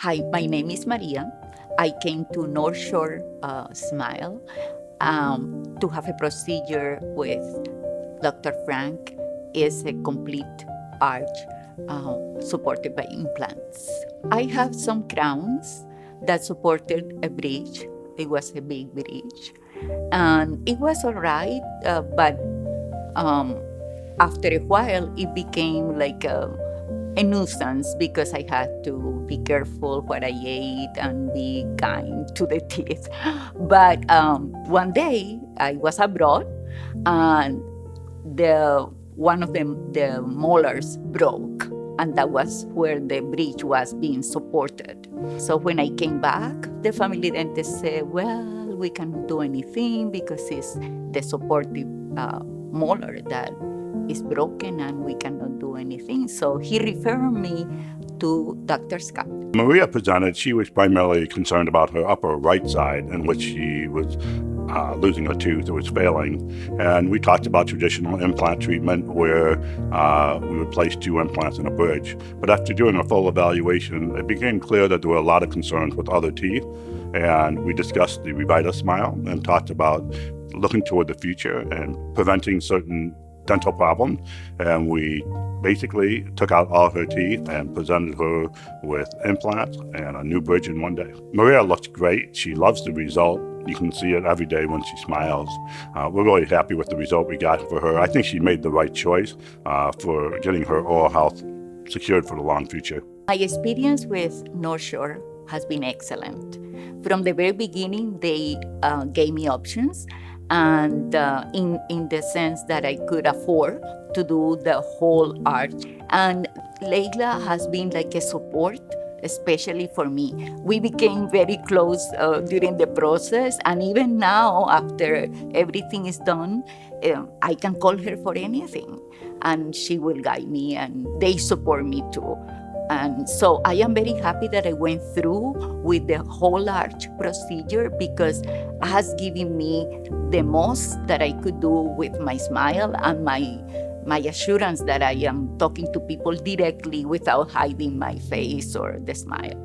Hi, my name is Maria. I came to North Shore Smile to have a procedure with Dr. Frank. Is a complete arch supported by implants. I have some crowns that supported a bridge. It was a big bridge. And it was all right, but after a while, it became like a nuisance because I had to be careful what I ate and be kind to the teeth. But one day I was abroad and one of the molars broke, and that was where the bridge was being supported. So when I came back, the family dentist said, well, we cannot do anything because it's the supportive molar that is broken and we cannot do anything. So he referred me to Dr. Scott. Maria presented, she was primarily concerned about her upper right side in which she was losing a tooth, it was failing. And we talked about traditional implant treatment where we would place 2 implants in a bridge. But after doing a full evaluation, it became clear that there were a lot of concerns with other teeth. And we discussed the revita-smile and talked about looking toward the future and preventing certain dental problems. And we basically took out all her teeth and presented her with implants and a new bridge in one day. Maria looks great. She loves the result. You can see it every day when she smiles. We're really happy with the result we got for her. I think she made the right choice for getting her oral health secured for the long future. My experience with North Shore has been excellent. From the very beginning, they gave me options, and in the sense that I could afford to do the whole arch. And Leila has been like a support, especially for me. We became very close during the process, and even now, after everything is done, I can call her for anything, and she will guide me, and they support me too. And so I am very happy that I went through with the whole arch procedure because it has given me the most that I could do with my smile and my assurance that I am talking to people directly without hiding my face or the smile.